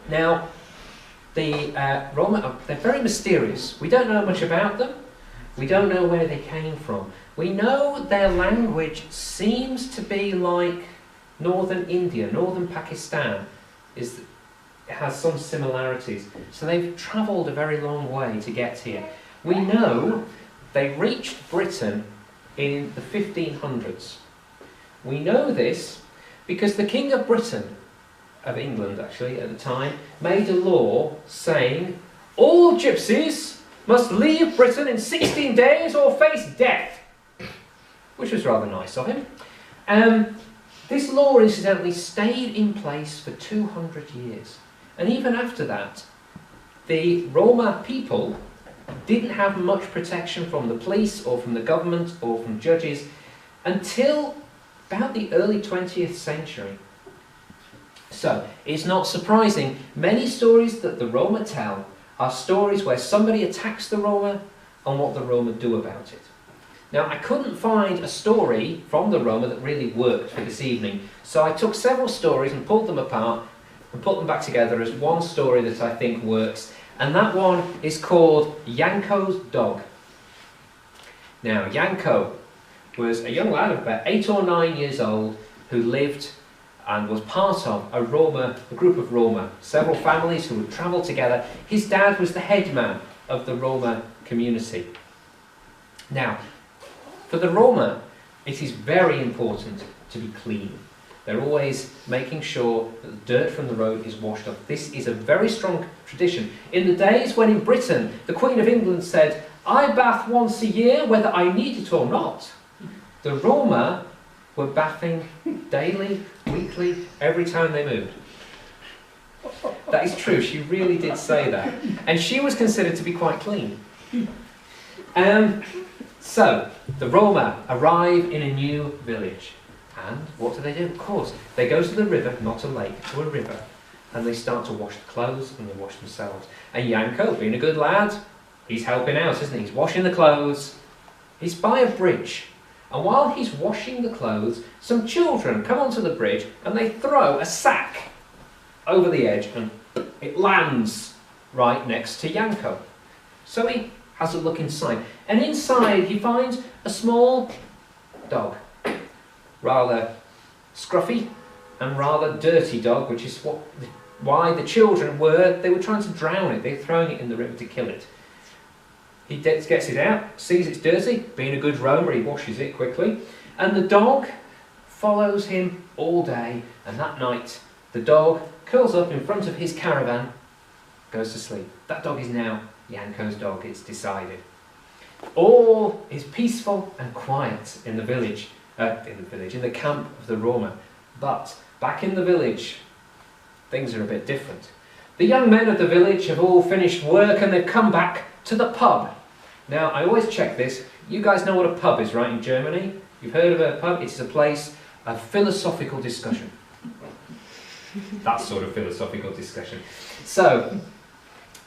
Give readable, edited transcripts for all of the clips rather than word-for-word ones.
Now, the Roma, they're very mysterious. We don't know much about them. We don't know where they came from. We know their language seems to be like northern India, northern Pakistan. It has some similarities. So they've travelled a very long way to get here. We know they reached Britain in the 1500s. We know this because the King of Britain, of England actually at the time, made a law saying all gypsies must leave Britain in 16 days or face death, which was rather nice of him. This law incidentally stayed in place for 200 years, and even after that the Roma people didn't have much protection from the police or from the government or from judges until about the early 20th century. So it's not surprising, many stories that the Roma tell are stories where somebody attacks the Roma and what the Roma do about it. Now, I couldn't find a story from the Roma that really worked for this evening, so I took several stories and pulled them apart and put them back together as one story that I think works, and that one is called Janko's Dog. Now, Janko was a young lad of about 8 or 9 years old who lived and was part of a group of Roma, several families who would travel together. His dad was the headman of the Roma community. Now, for the Roma, it is very important to be clean. They're always making sure that the dirt from the road is washed off. This is a very strong tradition. In the days when in Britain, the Queen of England said, "I bath once a year, whether I need it or not," the Roma were bathing daily, weekly, every time they moved. That is true, she really did say that. And she was considered to be quite clean. So, the Roma arrive in a new village. And what do? Of course, they go to the river, not a lake, to a river. And they start to wash the clothes and they wash themselves. And Janko, being a good lad, he's helping out, isn't he? He's washing the clothes. He's by a bridge. And while he's washing the clothes, some children come onto the bridge and they throw a sack over the edge and it lands right next to Janko. So he has a look inside. And inside he finds a small dog. Rather scruffy and rather dirty dog, which is why the children were trying to drown it. They're throwing it in the river to kill it. He gets it out, sees it's dirty, being a good roamer, he washes it quickly, and the dog follows him all day, and that night the dog curls up in front of his caravan, goes to sleep. That dog is now Janko's dog, it's decided. All is peaceful and quiet in the village, in the camp of the Roma. But back in the village, things are a bit different. The young men of the village have all finished work and they've come back to the pub. Now, I always check this. You guys know what a pub is, right, in Germany? You've heard of a pub? It is a place of philosophical discussion. That sort of philosophical discussion. So,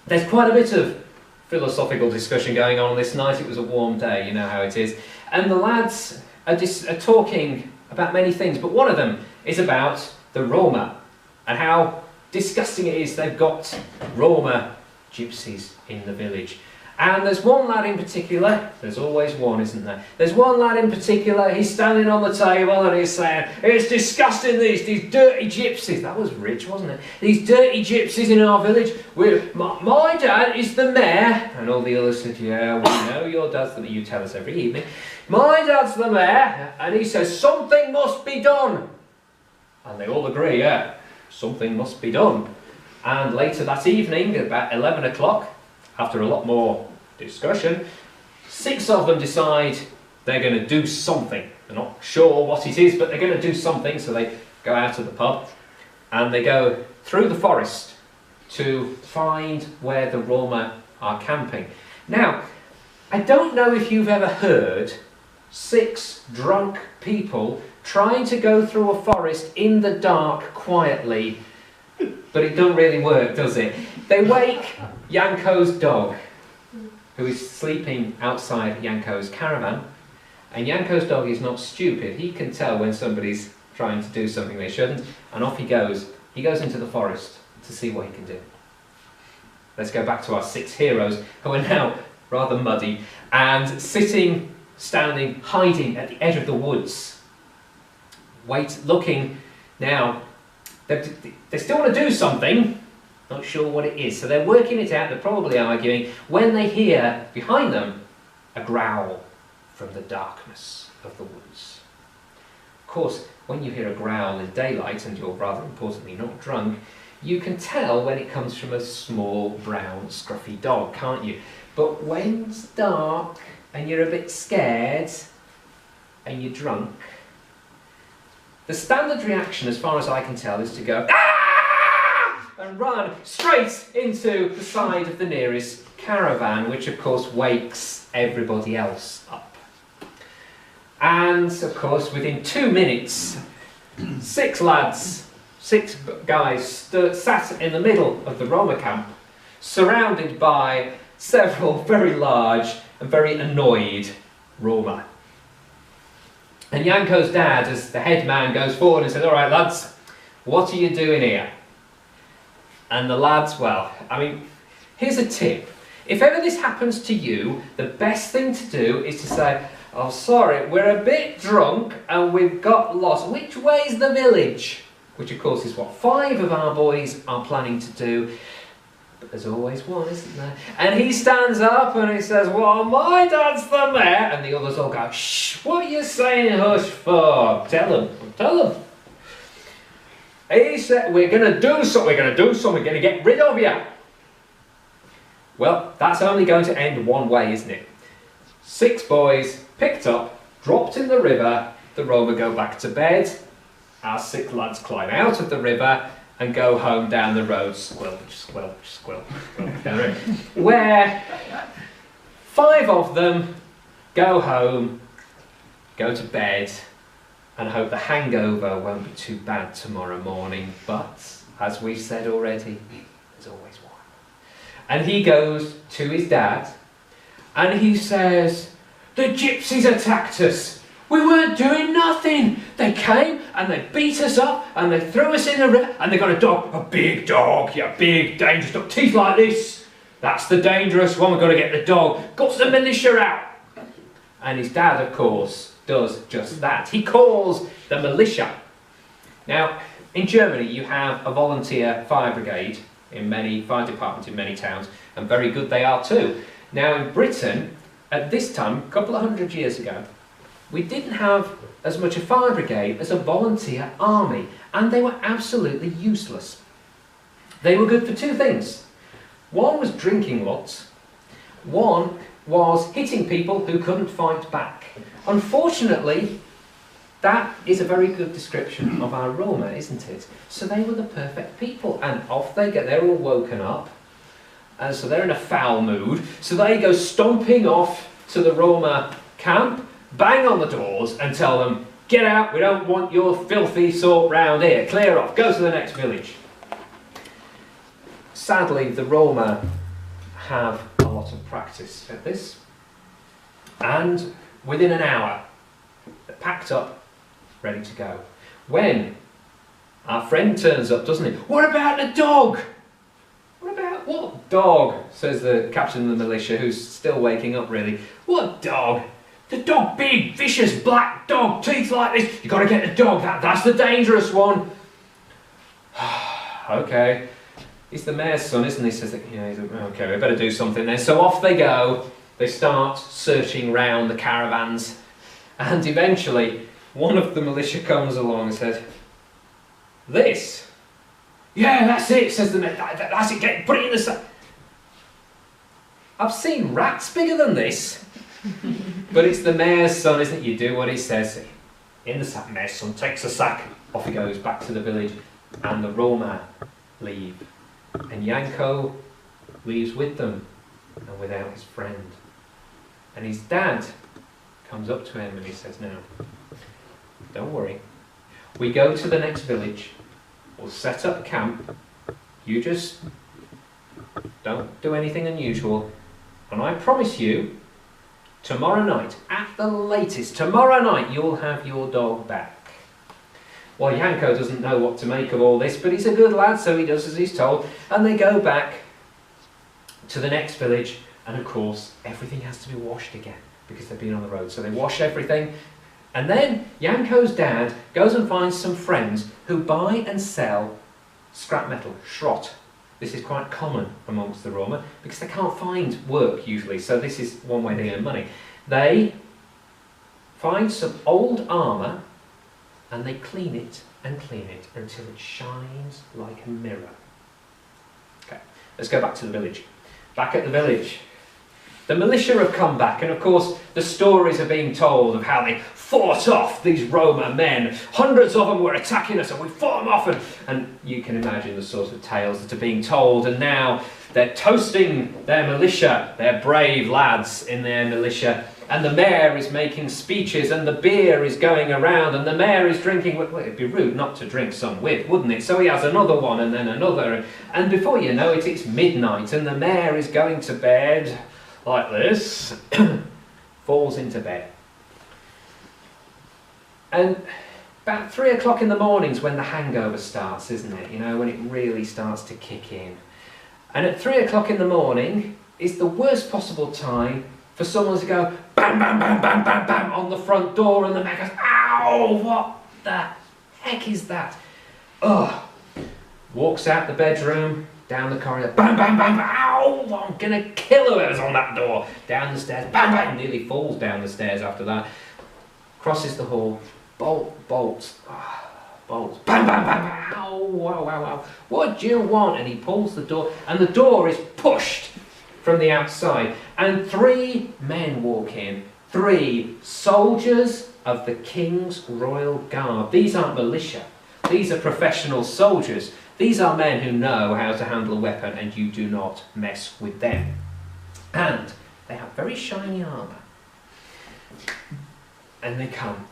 there's quite a bit of philosophical discussion going on this night. It was a warm day, you know how it is. And the lads are talking about many things, but one of them is about the Roma and how disgusting it is they've got Roma gypsies in the village. And there's one lad in particular, there's always one, isn't there? There's one lad in particular, he's standing on the table and he's saying, "It's disgusting, these dirty gypsies." That was rich, wasn't it? "These dirty gypsies in our village. My dad is the mayor." And all the others said, "Yeah, we know your dad's the mayor. You tell us every evening. My dad's the mayor, and he says something must be done." And they all agree, yeah, something must be done. And later that evening, about 11 o'clock, after a lot more discussion, 6 of them decide they're going to do something. They're not sure what it is, but they're going to do something, so they go out of the pub and they go through the forest to find where the Roma are camping. Now, I don't know if you've ever heard 6 drunk people trying to go through a forest in the dark quietly, but it doesn't really work, does it? They wake Janko's dog, who is sleeping outside Janko's caravan, and Janko's dog is not stupid. He can tell when somebody's trying to do something they shouldn't, and off he goes. He goes into the forest to see what he can do. Let's go back to our 6 heroes who are now rather muddy and sitting, standing, hiding at the edge of the woods. Looking now. They still want to do something, not sure what it is. So they're working it out, they're probably arguing, when they hear behind them a growl from the darkness of the woods. Of course, when you hear a growl in daylight and you're rather importantly not drunk, you can tell when it comes from a small, brown, scruffy dog, can't you? But when it's dark and you're a bit scared and you're drunk, the standard reaction, as far as I can tell, is to go, "Ah!" and run straight into the side of the nearest caravan, which of course wakes everybody else up. And of course, within 2 minutes, 6 guys sat in the middle of the Roma camp, surrounded by several very large and very annoyed Roma. And Janko's dad, as the head man, goes forward and says, "All right, lads, what are you doing here?" And the lads, well, I mean, here's a tip. If ever this happens to you, the best thing to do is to say, "Oh, sorry, we're a bit drunk and we've got lost. Which way's the village?" Which, of course, is what 5 of our boys are planning to do. But there's always one, isn't there? And he stands up and he says, "Well, my dad's the mayor." And the others all go, "Shh, what are you saying hush for? Tell him. He said, we're going to do something, we're going to get rid of you." Well, that's only going to end one way, isn't it? 6 boys picked up, dropped in the river, the Roma go back to bed, our 6 lads climb out of the river and go home down the road, squelch, down the road, where 5 of them go home, go to bed, and hope the hangover won't be too bad tomorrow morning. But, as we said already, there's always one. And he goes to his dad, and he says, "The gypsies attacked us. We weren't doing nothing. They came and they beat us up and they threw us in the river, and they got a dog, a big dog, yeah, big, dangerous dog, teeth like this. That's the dangerous one, we've got to get the dog. Got the militia out." And his dad, of course, does just that. He calls the militia. Now, in Germany, you have a volunteer fire brigade in many fire departments in many towns, and very good they are too. Now, in Britain, at this time, a couple of 100 years ago, we didn't have as much a fire brigade as a volunteer army, and they were absolutely useless. They were good for 2 things. One was drinking lots, one was hitting people who couldn't fight back. Unfortunately, that is a very good description of our Roma, isn't it? So they were the perfect people, and off they go. They're all woken up, and so they're in a foul mood, so they go stomping off to the Roma camp, bang on the doors and tell them, "Get out, we don't want your filthy sort round here, clear off, go to the next village." Sadly, the Roma have a lot of practice at this, and within an hour they're packed up, ready to go. When our friend turns up, doesn't he? "What about the dog?" What dog?" says the captain of the militia, who's still waking up really. "What dog? The dog, big, vicious, black dog, teeth like this. You've got to get the dog, that's the dangerous one." "Okay. He's the mayor's son, isn't he?" Says, "Okay, we better do something then." So off they go. They start searching round the caravans. And eventually, one of the militia comes along and says, "This?" "Yeah, that's it," says the mayor. "That's it, put it in the sack." "I've seen rats bigger than this." But it's the mayor's son, isn't it? You do what he says. In the sack, mayor's son takes the sack. Off he goes back to the village, and the Roma leave. And Janko leaves with them, and without his friend. And his dad comes up to him and he says, "Now, don't worry. We go to the next village. We'll set up camp. You just don't do anything unusual. And I promise you, tomorrow night, at the latest, tomorrow night, you'll have your dog back." Well, Janko doesn't know what to make of all this, but he's a good lad, so he does as he's told. And they go back to the next village, and of course, everything has to be washed again, because they've been on the road. So they wash everything, and then Janko's dad goes and finds some friends who buy and sell scrap metal, Schrott. This is quite common amongst the Roma, because they can't find work usually, so this is one way they earn money. They find some old armour, and they clean it until it shines like a mirror. Okay, let's go back to the village. Back at the village, the militia have come back, and of course the stories are being told of how they fought off these Roma men. Hundreds of them were attacking us and we fought them off, and you can imagine the sort of tales that are being told. And now they're toasting their militia, their brave lads in their militia, and the mayor is making speeches, and the beer is going around, and the mayor is drinking. Well, it'd be rude not to drink some with, wouldn't it? So he has another one, and then another, and before you know it, it's midnight, and the mayor is going to bed like this, falls into bed. And about 3 o'clock in the morning is when the hangover starts, isn't it? You know, when it really starts to kick in. And at 3 o'clock in the morning is the worst possible time for someone to go bam, bam, bam, bam, bam, bam on the front door, and the man goes, ow, what the heck is that? Ugh. Walks out the bedroom, down the corridor, bam, bam, bam, ow, I'm going to kill whoever's on that door. Down the stairs, bam, bam, nearly falls down the stairs after that. Crosses the hall, bolts, bam, bam, bam, ow, wow, wow, wow. What do you want? And he pulls the door, and the door is pushed from the outside, and 3 men walk in, 3 soldiers of the King's Royal Guard. These aren't militia, these are professional soldiers. These are men who know how to handle a weapon, and you do not mess with them. And they have very shiny armour. And they come.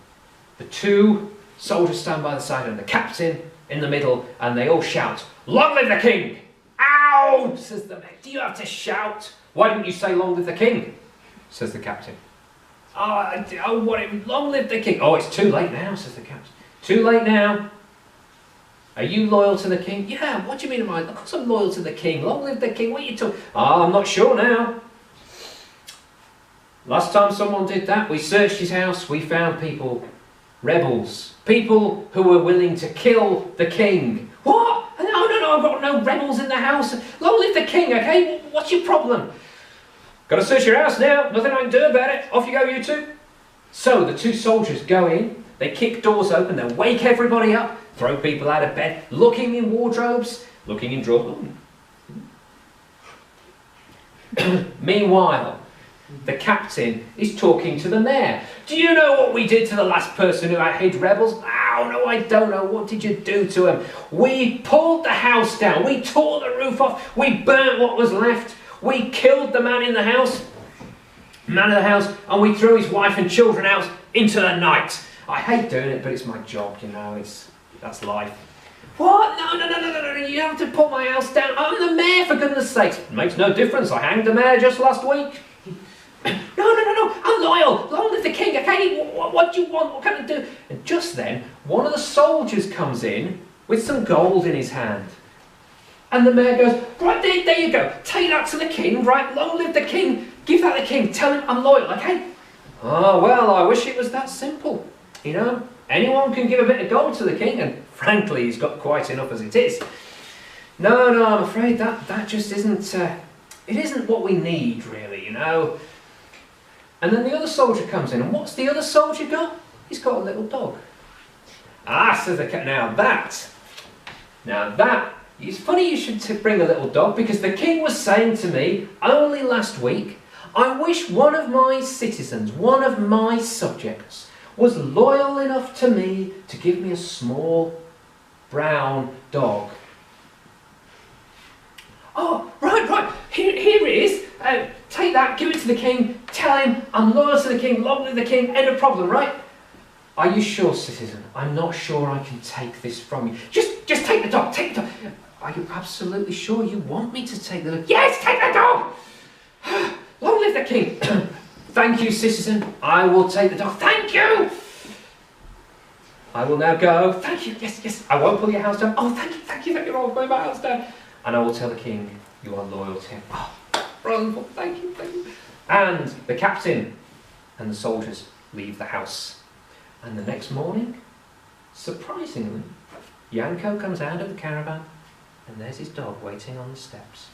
The 2 soldiers stand by the side, and the captain in the middle, and they all shout, "Long live the king!" "Ow!" says the man. "Do you have to shout? Why didn't you say long live the king?" says the captain. Long live the king." "Oh, it's too late now," says the captain. "Too late now. Are you loyal to the king?" "Yeah, what do you mean am I? Of course I'm loyal to the king. Long live the king. What are you talking?" "I'm not sure now. Last time someone did that, we searched his house, we found people, rebels, people who were willing to kill the king." "What? No, I've got no rebels in the house. Long live the king, okay? What's your problem?" "Got to search your house now, nothing I can do about it. Off you go, you 2. So the 2 soldiers go in, they kick doors open, they wake everybody up, throw people out of bed, looking in wardrobes, looking in drawers. Meanwhile, the captain is talking to the mayor. "Do you know what we did to the last person who hid rebels?" "Oh, no, I don't know. What did you do to him?" "We pulled the house down. We tore the roof off. We burnt what was left. We killed the man of the house, and we threw his wife and children out into the night. I hate doing it, but it's my job, you know. That's life." "What? No, you have to pull my house down. I'm the mayor, for goodness sakes." "It makes no difference. I hanged the mayor just last week." No, I'm loyal. Long live the king, okay? What do you want? What can I do?" And just then, one of the soldiers comes in with some gold in his hand. And the mayor goes, "Right, there you go. Take that to the king, right? Long live the king. Give that to the king. Tell him I'm loyal, okay?" "Oh, well, I wish it was that simple. You know, anyone can give a bit of gold to the king, and frankly, he's got quite enough as it is." No, I'm afraid that just isn't, it isn't what we need, really, you know." And then the other soldier comes in, and what's the other soldier got? He's got a little dog. "Ah," says the cat, now that, it's funny you should bring a little dog, because the king was saying to me only last week, I wish one of my citizens, one of my subjects, was loyal enough to me to give me a small brown dog." "Oh, right, here it is. Take that, give it to the king, tell him I'm loyal to the king, long live the king, end of problem, right?" "Are you sure, citizen? I'm not sure I can take this from you." Just take the dog, take the dog." "Are you absolutely sure you want me to take the dog?" "Yes, take the dog! Long live the king." "Thank you, citizen, I will take the dog." "Thank you!" I will now go. Thank you, yes, yes. I won't pull your house down. Oh, thank you, I won't pull my house down. And I will tell the king you are loyal to him. Oh, wonderful, thank you, thank you. And the captain and the soldiers leave the house. And the next morning, surprisingly, Janko comes out of the caravan and there's his dog waiting on the steps.